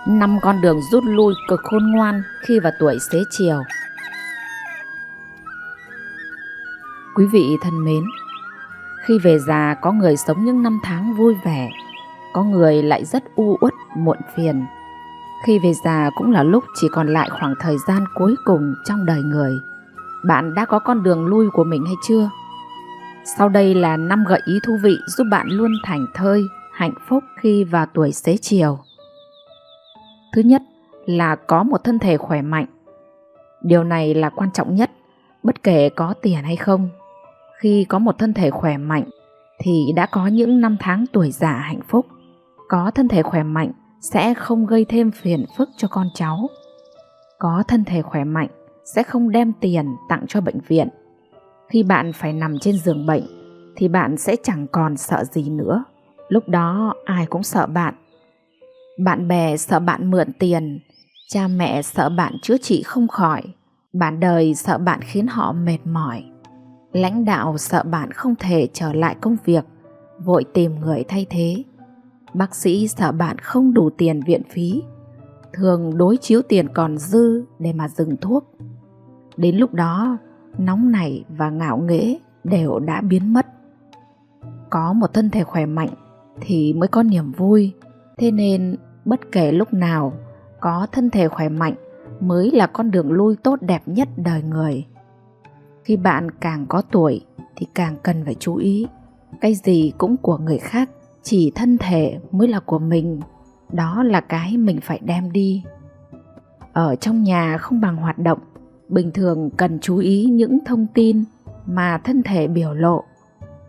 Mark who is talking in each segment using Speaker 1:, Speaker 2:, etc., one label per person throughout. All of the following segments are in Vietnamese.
Speaker 1: 5 con đường rút lui cực khôn ngoan khi vào tuổi xế chiều. Quý vị thân mến, khi về già có người sống những năm tháng vui vẻ, có người lại rất u uất muộn phiền. Khi về già cũng là lúc chỉ còn lại khoảng thời gian cuối cùng trong đời người. Bạn đã có con đường lui của mình hay chưa? Sau đây là 5 gợi ý thú vị giúp bạn luôn thảnh thơi, hạnh phúc khi vào tuổi xế chiều. Thứ nhất là có một thân thể khỏe mạnh. Điều này là quan trọng nhất, bất kể có tiền hay không. Khi có một thân thể khỏe mạnh thì đã có những năm tháng tuổi già hạnh phúc. Có thân thể khỏe mạnh sẽ không gây thêm phiền phức cho con cháu. Có thân thể khỏe mạnh sẽ không đem tiền tặng cho bệnh viện. Khi bạn phải nằm trên giường bệnh thì bạn sẽ chẳng còn sợ gì nữa. Lúc đó ai cũng sợ bạn. Bạn bè sợ bạn mượn tiền, cha mẹ sợ bạn chữa trị không khỏi, bạn đời sợ bạn khiến họ mệt mỏi, lãnh đạo sợ bạn không thể trở lại công việc, vội tìm người thay thế, bác sĩ sợ bạn không đủ tiền viện phí, thường đối chiếu tiền còn dư để mà dừng thuốc. Đến lúc đó, nóng nảy và ngạo nghễ đều đã biến mất. Có một thân thể khỏe mạnh thì mới có niềm vui. Thế nên bất kể lúc nào, có thân thể khỏe mạnh mới là con đường lui tốt đẹp nhất đời người. Khi bạn càng có tuổi thì càng cần phải chú ý. Cái gì cũng của người khác, chỉ thân thể mới là của mình. Đó là cái mình phải đem đi. Ở trong nhà không bằng hoạt động, bình thường cần chú ý những thông tin mà thân thể biểu lộ.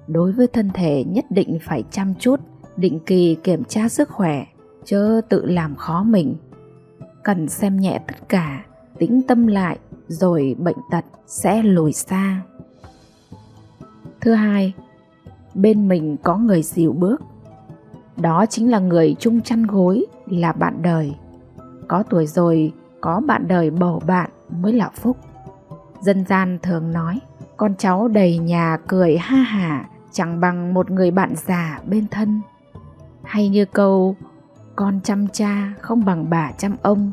Speaker 1: Đối với thân thể nhất định phải chăm chút, định kỳ kiểm tra sức khỏe, chớ tự làm khó mình. Cần xem nhẹ tất cả, tĩnh tâm lại, rồi bệnh tật sẽ lùi xa. Thứ hai, bên mình có người dìu bước. Đó chính là người chung chăn gối, là bạn đời. Có tuổi rồi, có bạn đời bầu bạn mới là phúc. Dân gian thường nói, con cháu đầy nhà cười ha hả, chẳng bằng một người bạn già bên thân. Hay như câu, con chăm cha không bằng bà chăm ông.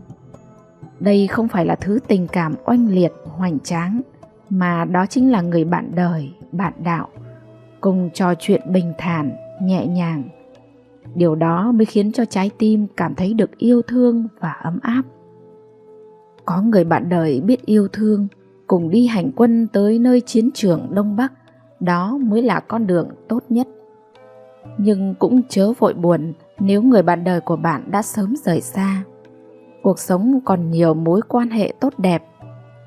Speaker 1: Đây không phải là thứ tình cảm oanh liệt, hoành tráng, mà đó chính là người bạn đời, bạn đạo, cùng trò chuyện bình thản, nhẹ nhàng. Điều đó mới khiến cho trái tim cảm thấy được yêu thương và ấm áp. Có người bạn đời biết yêu thương, cùng đi hành quân tới nơi chiến trường Đông Bắc, đó mới là con đường tốt nhất. Nhưng cũng chớ vội buồn nếu người bạn đời của bạn đã sớm rời xa. Cuộc sống còn nhiều mối quan hệ tốt đẹp.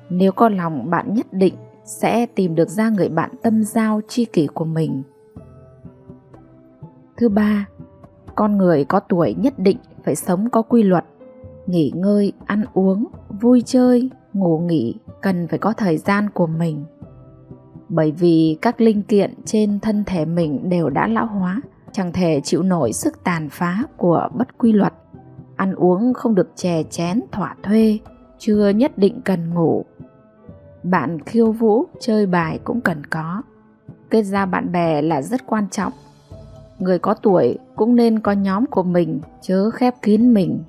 Speaker 1: Nếu có lòng, bạn nhất định sẽ tìm được ra người bạn tâm giao tri kỷ của mình. Thứ ba, con người có tuổi nhất định phải sống có quy luật. Nghỉ ngơi, ăn uống, vui chơi, ngủ nghỉ cần phải có thời gian của mình. Bởi vì các linh kiện trên thân thể mình đều đã lão hóa, chẳng thể chịu nổi sức tàn phá của bất quy luật. Ăn uống không được chè chén thỏa thuê, chưa nhất định cần ngủ. Bạn khiêu vũ, chơi bài cũng cần có. Kết giao bạn bè là rất quan trọng. Người có tuổi cũng nên có nhóm của mình, chớ khép kín mình.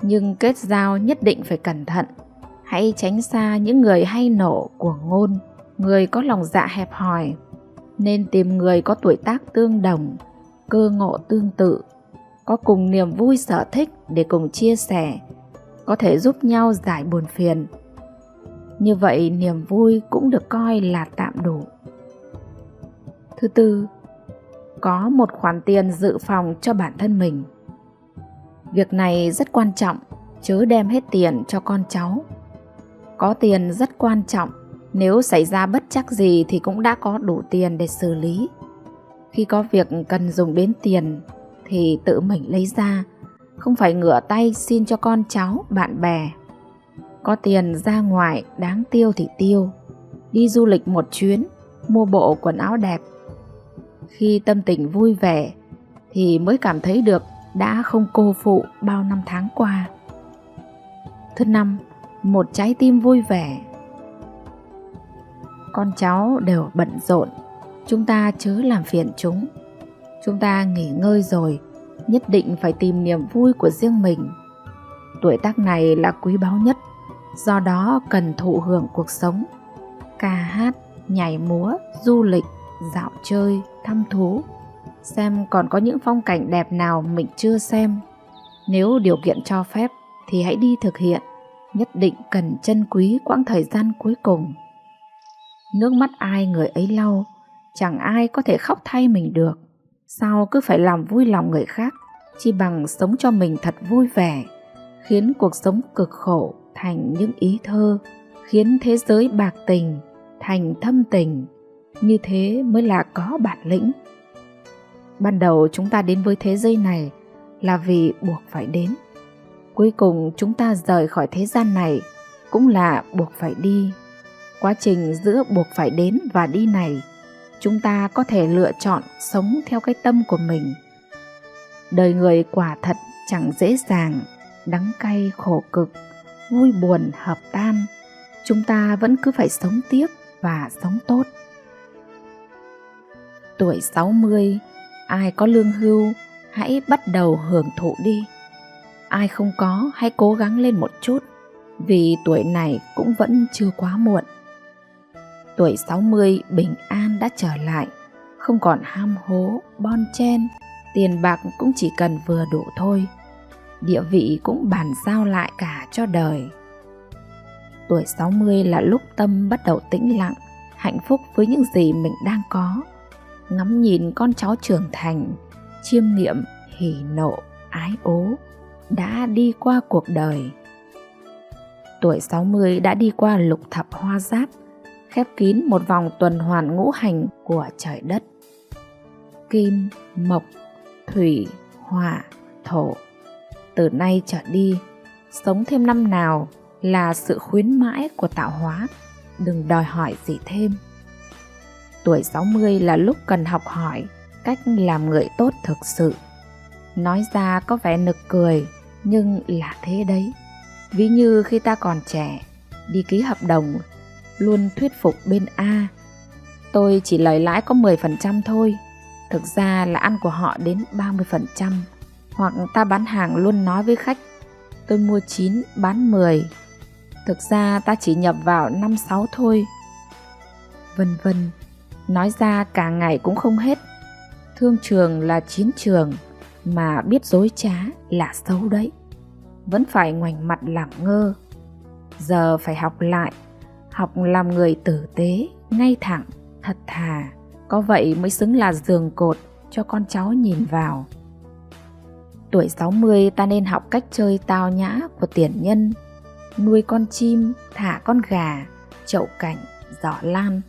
Speaker 1: Nhưng kết giao nhất định phải cẩn thận. Hãy tránh xa những người hay nổ của ngôn, người có lòng dạ hẹp hòi. Nên tìm người có tuổi tác tương đồng, cơ ngộ tương tự, có cùng niềm vui sở thích để cùng chia sẻ, có thể giúp nhau giải buồn phiền. Như vậy niềm vui cũng được coi là tạm đủ. Thứ tư, có một khoản tiền dự phòng cho bản thân mình. Việc này rất quan trọng, chớ đem hết tiền cho con cháu. Có tiền rất quan trọng, nếu xảy ra bất trắc gì thì cũng đã có đủ tiền để xử lý. Khi có việc cần dùng đến tiền thì tự mình lấy ra, không phải ngửa tay xin cho con cháu, bạn bè. Có tiền ra ngoài đáng tiêu thì tiêu, đi du lịch một chuyến, mua bộ quần áo đẹp. Khi tâm tình vui vẻ thì mới cảm thấy được đã không cô phụ bao năm tháng qua. Thứ năm, một trái tim vui vẻ. Con cháu đều bận rộn, chúng ta chớ làm phiền chúng. Chúng ta nghỉ ngơi rồi, nhất định phải tìm niềm vui của riêng mình. tuổi tác này là quý báu nhất, do đó cần thụ hưởng cuộc sống, ca hát, nhảy múa, du lịch, dạo chơi, thăm thú, xem còn có những phong cảnh đẹp nào mình chưa xem. Nếu điều kiện cho phép thì hãy đi thực hiện, nhất định cần trân quý quãng thời gian cuối cùng. Nước mắt ai người ấy lau, chẳng ai có thể khóc thay mình được. Sao cứ phải làm vui lòng người khác, chi bằng sống cho mình thật vui vẻ, khiến cuộc sống cực khổ thành những ý thơ, khiến thế giới bạc tình thành thâm tình. Như thế mới là có bản lĩnh. Ban đầu chúng ta đến với thế giới này là vì buộc phải đến. Cuối cùng chúng ta rời khỏi thế gian này cũng là buộc phải đi. Quá trình giữa buộc phải đến và đi này, chúng ta có thể lựa chọn sống theo cái tâm của mình. Đời người quả thật chẳng dễ dàng, đắng cay khổ cực, vui buồn hợp tan. Chúng ta vẫn cứ phải sống tiếp và sống tốt. Tuổi 60, ai có lương hưu hãy bắt đầu hưởng thụ đi. Ai không có hãy cố gắng lên một chút, vì tuổi này cũng vẫn chưa quá muộn. Tuổi 60 bình an đã trở lại, không còn ham hố, bon chen, tiền bạc cũng chỉ cần vừa đủ thôi. Địa vị cũng bàn giao lại cả cho đời. Tuổi 60 là lúc tâm bắt đầu tĩnh lặng, hạnh phúc với những gì mình đang có. Ngắm nhìn con cháu trưởng thành, chiêm nghiệm hỉ nộ, ái ố đã đi qua cuộc đời. Tuổi 60 đã đi qua lục thập hoa giáp, khép kín một vòng tuần hoàn ngũ hành của trời đất. Kim, mộc, thủy, hỏa, thổ. Từ nay trở đi, sống thêm năm nào là sự khuyến mãi của tạo hóa, đừng đòi hỏi gì thêm. Tuổi 60 là lúc cần học hỏi cách làm người tốt thực sự. Nói ra có vẻ nực cười, nhưng là thế đấy. Ví như khi ta còn trẻ, đi ký hợp đồng, luôn thuyết phục bên A: tôi chỉ lời lãi có 10% thôi. Thực ra là ăn của họ đến 30%. Hoặc ta bán hàng luôn nói với khách: tôi mua 9 bán 10. Thực ra ta chỉ nhập vào 5-6 thôi. Vân vân. Nói ra cả ngày cũng không hết. Thương trường là chiến trường, mà biết dối trá là xấu đấy. Vẫn phải ngoảnh mặt làm ngơ. Giờ phải học lại, học làm người tử tế, ngay thẳng, thật thà. Có vậy mới xứng là giường cột cho con cháu nhìn vào. Tuổi 60 ta nên học cách chơi tao nhã của tiền nhân. Nuôi con chim, thả con gà, chậu cảnh, giỏ lan.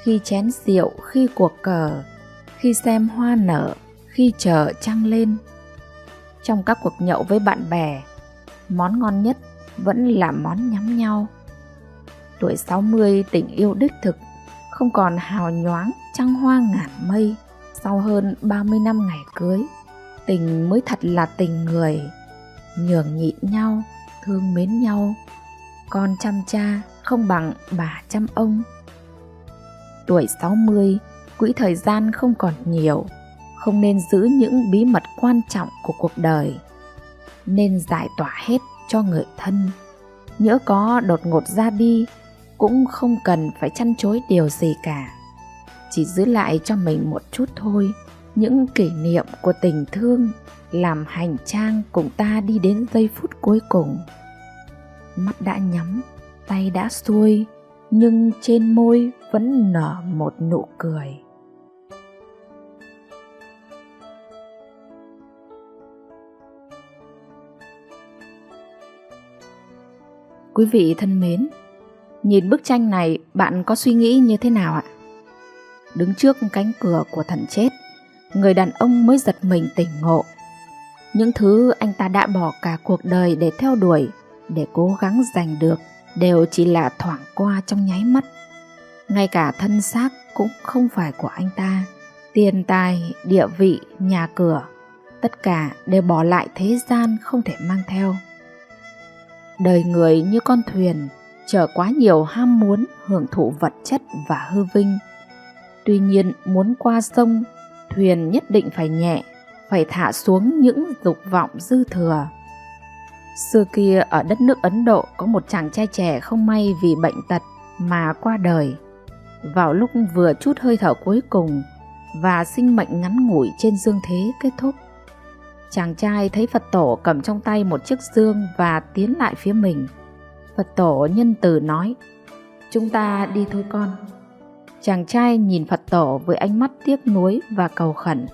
Speaker 1: Khi chén rượu, khi cuộc cờ, khi xem hoa nở, khi chờ trăng lên. Trong các cuộc nhậu với bạn bè, món ngon nhất vẫn là món nhắm nhau. Tuổi 60 tình yêu đích thực, không còn hào nhoáng trăng hoa ngàn mây. Sau hơn 30 năm ngày cưới, tình mới thật là tình người. Nhường nhịn nhau, thương mến nhau. Con chăm cha không bằng bà chăm ông. Tuổi 60, quỹ thời gian không còn nhiều, không nên giữ những bí mật quan trọng của cuộc đời. Nên giải tỏa hết cho người thân. Nhỡ có đột ngột ra đi, cũng không cần phải chăn chối điều gì cả. Chỉ giữ lại cho mình một chút thôi, những kỷ niệm của tình thương, làm hành trang cùng ta đi đến giây phút cuối cùng. Mắt đã nhắm, tay đã xuôi, nhưng trên môi vẫn nở một nụ cười. Quý vị thân mến, nhìn bức tranh này bạn có suy nghĩ như thế nào ạ? Đứng trước cánh cửa của thần chết, người đàn ông mới giật mình tỉnh ngộ. Những thứ anh ta đã bỏ cả cuộc đời để theo đuổi, để cố gắng giành được, đều chỉ là thoảng qua trong nháy mắt. Ngay cả thân xác cũng không phải của anh ta. Tiền tài, địa vị, nhà cửa, tất cả đều bỏ lại thế gian không thể mang theo. Đời người như con thuyền, chở quá nhiều ham muốn hưởng thụ vật chất và hư vinh. Tuy nhiên muốn qua sông, thuyền nhất định phải nhẹ, phải thả xuống những dục vọng dư thừa. Xưa kia ở đất nước Ấn Độ có một chàng trai trẻ không may vì bệnh tật mà qua đời, vào lúc vừa chút hơi thở cuối cùng và sinh mệnh ngắn ngủi trên dương thế kết thúc. Chàng trai thấy Phật tổ cầm trong tay một chiếc dương và tiến lại phía mình. Phật tổ nhân từ nói: "Chúng ta đi thôi con." Chàng trai nhìn Phật tổ với ánh mắt tiếc nuối và cầu khẩn: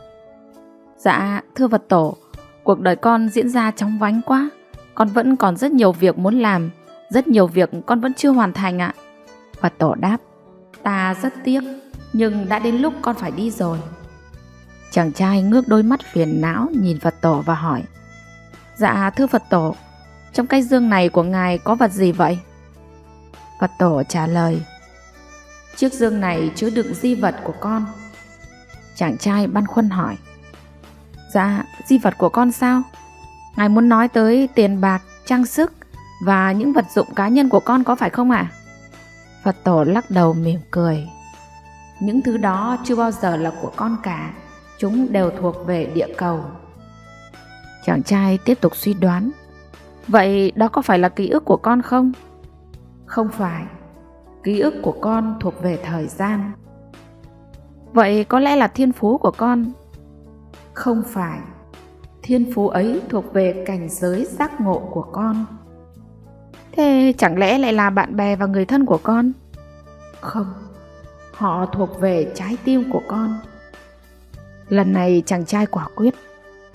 Speaker 1: "Dạ, thưa Phật tổ, cuộc đời con diễn ra chóng vánh quá. Con vẫn còn rất nhiều việc muốn làm, rất nhiều việc con vẫn chưa hoàn thành ạ." Phật tổ đáp: "Ta rất tiếc, nhưng đã đến lúc con phải đi rồi." Chàng trai ngước đôi mắt phiền não nhìn Phật tổ và hỏi: "Dạ, thưa Phật tổ, trong cái dương này của ngài có vật gì vậy?" Phật tổ trả lời: "Chiếc dương này chứa đựng di vật của con." Chàng trai băn khoăn hỏi: "Dạ, di vật của con sao? Ngài muốn nói tới tiền bạc, trang sức và những vật dụng cá nhân của con có phải không ạ?" Phật tổ lắc đầu mỉm cười: "Những thứ đó chưa bao giờ là của con cả, chúng đều thuộc về địa cầu." Chàng trai tiếp tục suy đoán: "Vậy đó có phải là ký ức của con không?" "Không phải, ký ức của con thuộc về thời gian." "Vậy có lẽ là thiên phú của con?" "Không phải, thiên phú ấy thuộc về cảnh giới giác ngộ của con." "Thế chẳng lẽ lại là bạn bè và người thân của con?" "Không, họ thuộc về trái tim của con." Lần này chàng trai quả quyết: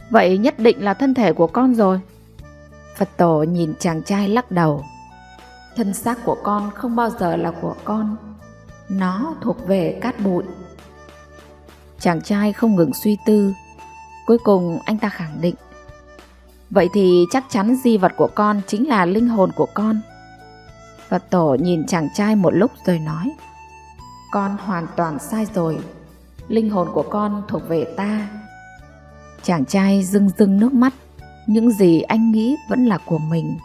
Speaker 1: "Vậy nhất định là thân thể của con rồi." Phật tổ nhìn chàng trai lắc đầu: "Thân xác của con không bao giờ là của con, nó thuộc về cát bụi." Chàng trai không ngừng suy tư, cuối cùng anh ta khẳng định: "Vậy thì chắc chắn di vật của con chính là linh hồn của con." Phật tổ nhìn chàng trai một lúc rồi nói: "Con hoàn toàn sai rồi, linh hồn của con thuộc về ta." Chàng trai rưng rưng nước mắt, những gì anh nghĩ vẫn là của mình,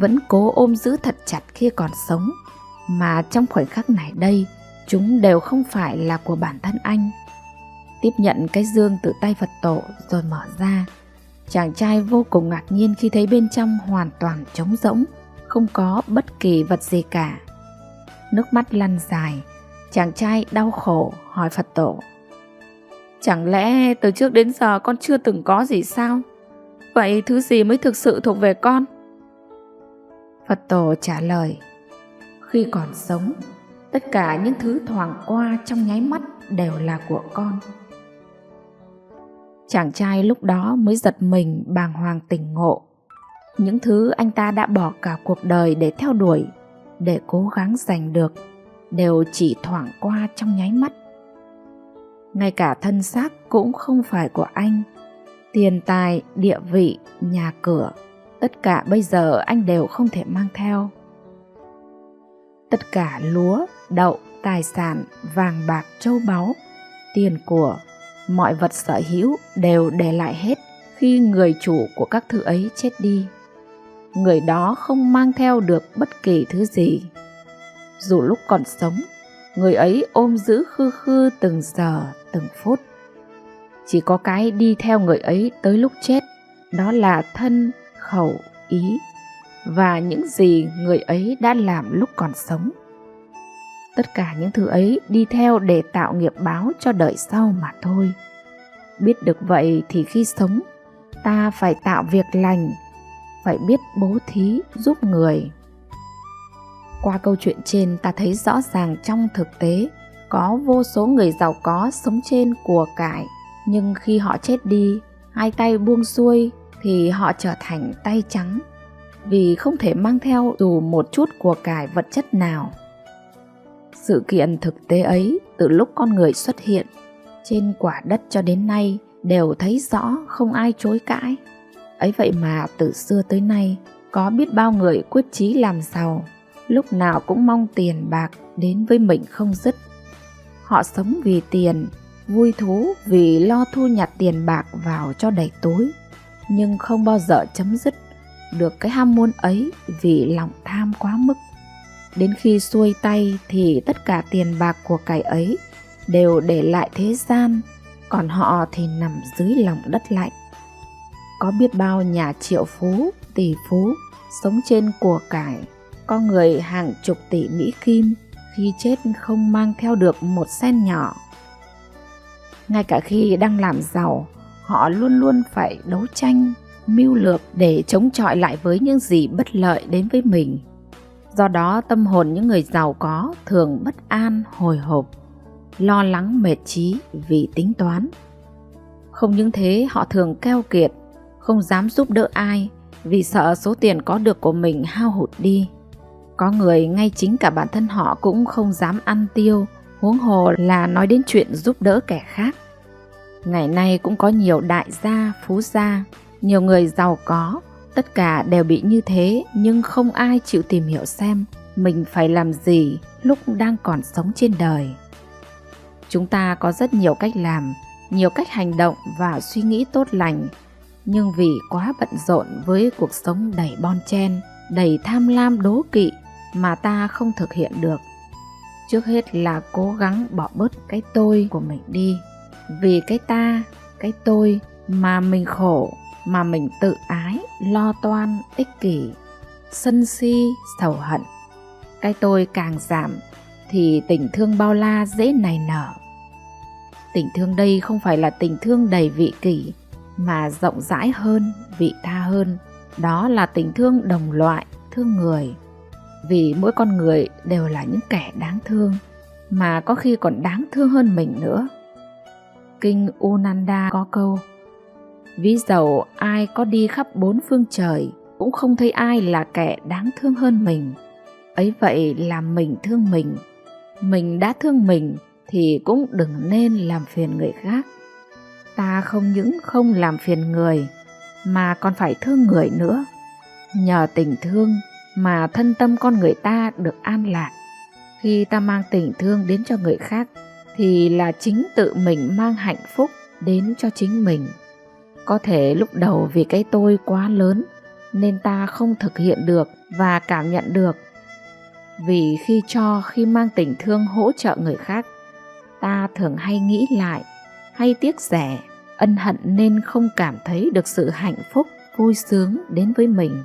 Speaker 1: vẫn cố ôm giữ thật chặt khi còn sống, mà trong khoảnh khắc này đây, chúng đều không phải là của bản thân anh. Tiếp nhận cái dương từ tay Phật tổ rồi mở ra, chàng trai vô cùng ngạc nhiên khi thấy bên trong hoàn toàn trống rỗng, không có bất kỳ vật gì cả. Nước mắt lăn dài, chàng trai đau khổ hỏi Phật tổ: "Chẳng lẽ từ trước đến giờ con chưa từng có gì sao? Vậy thứ gì mới thực sự thuộc về con?" Phật tổ trả lời: "Khi còn sống, tất cả những thứ thoảng qua trong nháy mắt đều là của con." Chàng trai lúc đó mới giật mình bàng hoàng tỉnh ngộ. Những thứ anh ta đã bỏ cả cuộc đời để theo đuổi, để cố gắng giành được, đều chỉ thoảng qua trong nháy mắt. Ngay cả thân xác cũng không phải của anh. Tiền tài, địa vị, nhà cửa, tất cả bây giờ anh đều không thể mang theo. Tất cả lúa, đậu, tài sản, vàng bạc, châu báu, tiền của, mọi vật sở hữu đều để lại hết khi người chủ của các thứ ấy chết đi. Người đó không mang theo được bất kỳ thứ gì. Dù lúc còn sống, người ấy ôm giữ khư khư từng giờ, từng phút. Chỉ có cái đi theo người ấy tới lúc chết, đó là thân, khẩu, ý và những gì người ấy đã làm lúc còn sống. Tất cả những thứ ấy đi theo để tạo nghiệp báo cho đời sau mà thôi. Biết được vậy thì khi sống, ta phải tạo việc lành, phải biết bố thí giúp người. Qua câu chuyện trên ta thấy rõ ràng trong thực tế có vô số người giàu có sống trên của cải, nhưng khi họ chết đi, hai tay buông xuôi thì họ trở thành tay trắng, vì không thể mang theo dù một chút của cải vật chất nào. Sự kiện thực tế ấy từ lúc con người xuất hiện trên quả đất cho đến nay đều thấy rõ, không ai chối cãi. Ấy vậy mà từ xưa tới nay có biết bao người quyết chí làm giàu, lúc nào cũng mong tiền bạc đến với mình không dứt. Họ sống vì tiền, vui thú vì lo thu nhặt tiền bạc vào cho đầy túi, nhưng không bao giờ chấm dứt được cái ham muốn ấy vì lòng tham quá mức. Đến khi xuôi tay thì tất cả tiền bạc của cải ấy đều để lại thế gian, còn họ thì nằm dưới lòng đất lạnh. Có biết bao nhà triệu phú, tỷ phú sống trên của cải, có người hàng chục tỷ Mỹ Kim khi chết không mang theo được một sen nhỏ. Ngay cả khi đang làm giàu, họ luôn luôn phải đấu tranh, mưu lược để chống chọi lại với những gì bất lợi đến với mình. Do đó tâm hồn những người giàu có thường bất an, hồi hộp, lo lắng mệt trí vì tính toán. Không những thế, họ thường keo kiệt, không dám giúp đỡ ai vì sợ số tiền có được của mình hao hụt đi. Có người ngay chính cả bản thân họ cũng không dám ăn tiêu, huống hồ là nói đến chuyện giúp đỡ kẻ khác. Ngày nay cũng có nhiều đại gia, phú gia, nhiều người giàu có, tất cả đều bị như thế, nhưng không ai chịu tìm hiểu xem mình phải làm gì lúc đang còn sống trên đời. Chúng ta có rất nhiều cách làm, nhiều cách hành động và suy nghĩ tốt lành, nhưng vì quá bận rộn với cuộc sống đầy bon chen, đầy tham lam đố kỵ mà ta không thực hiện được. Trước hết là cố gắng bỏ bớt cái tôi của mình đi. Vì cái ta, cái tôi mà mình khổ, mà mình tự ái, lo toan, ích kỷ, sân si, sầu hận. Cái tôi càng giảm thì tình thương bao la dễ nảy nở. Tình thương đây không phải là tình thương đầy vị kỷ, mà rộng rãi hơn, vị tha hơn. Đó là tình thương đồng loại, thương người. Vì mỗi con người đều là những kẻ đáng thương, mà có khi còn đáng thương hơn mình nữa. Kinh Unanda có câu: ví dầu ai có đi khắp bốn phương trời, cũng không thấy ai là kẻ đáng thương hơn mình. Ấy vậy là mình thương mình. Mình đã thương mình thì cũng đừng nên làm phiền người khác. Ta không những không làm phiền người, mà còn phải thương người nữa. Nhờ tình thương mà thân tâm con người ta được an lạc. Khi ta mang tình thương đến cho người khác, thì là chính tự mình mang hạnh phúc đến cho chính mình. Có thể lúc đầu vì cái tôi quá lớn nên ta không thực hiện được và cảm nhận được. Vì khi mang tình thương hỗ trợ người khác, ta thường hay nghĩ lại, hay tiếc rẻ, ân hận nên không cảm thấy được sự hạnh phúc, vui sướng đến với mình.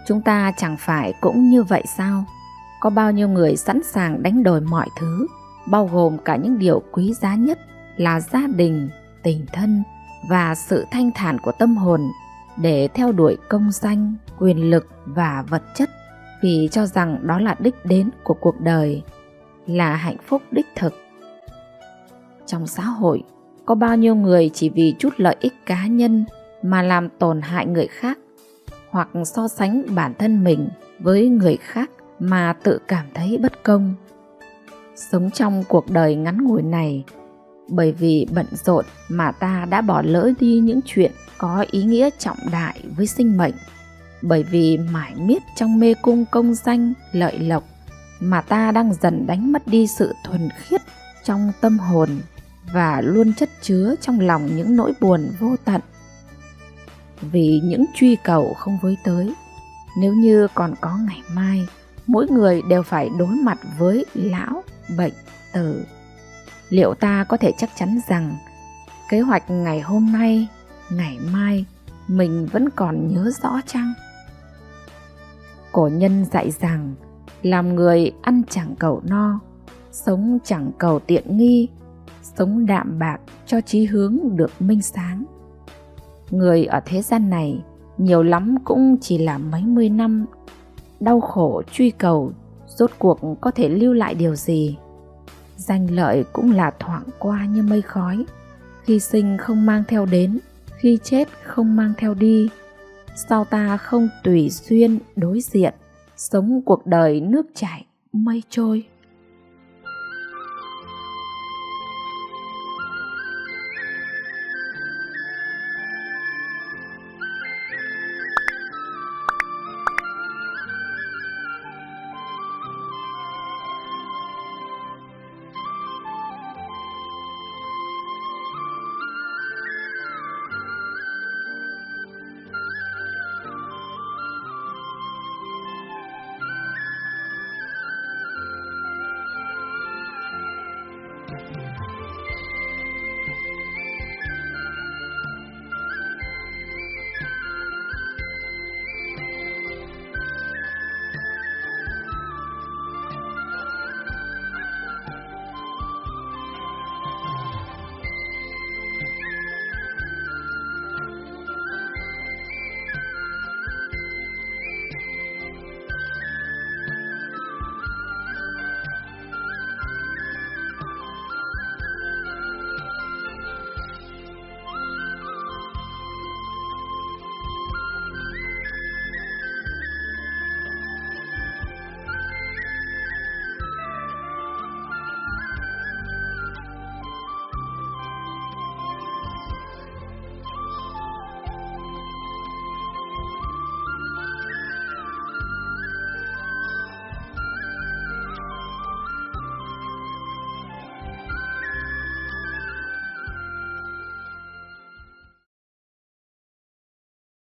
Speaker 1: Chúng ta chẳng phải cũng như vậy sao? Có bao nhiêu người sẵn sàng đánh đổi mọi thứ, bao gồm cả những điều quý giá nhất là gia đình, tình thân và sự thanh thản của tâm hồn, để theo đuổi công danh, quyền lực và vật chất, vì cho rằng đó là đích đến của cuộc đời, là hạnh phúc đích thực. Trong xã hội, có bao nhiêu người chỉ vì chút lợi ích cá nhân mà làm tổn hại người khác, hoặc so sánh bản thân mình với người khác mà tự cảm thấy bất công. Sống trong cuộc đời ngắn ngủi này, bởi vì bận rộn mà ta đã bỏ lỡ đi những chuyện có ý nghĩa trọng đại với sinh mệnh. Bởi vì mải miết trong mê cung công danh, lợi lộc mà ta đang dần đánh mất đi sự thuần khiết trong tâm hồn, và luôn chất chứa trong lòng những nỗi buồn vô tận. Vì những truy cầu không với tới, nếu như còn có ngày mai, mỗi người đều phải đối mặt với lão, bệnh, tử. Liệu ta có thể chắc chắn rằng kế hoạch ngày hôm nay, ngày mai mình vẫn còn nhớ rõ chăng? Cổ nhân dạy rằng làm người ăn chẳng cầu no, sống chẳng cầu tiện nghi, sống đạm bạc cho chí hướng được minh sáng. Người ở thế gian này nhiều lắm cũng chỉ là mấy mươi năm, đau khổ truy cầu, rốt cuộc có thể lưu lại điều gì? Danh lợi cũng là thoảng qua như mây khói, khi sinh không mang theo đến, khi chết không mang theo đi. Sao ta không tùy duyên đối diện, sống cuộc đời nước chảy mây trôi?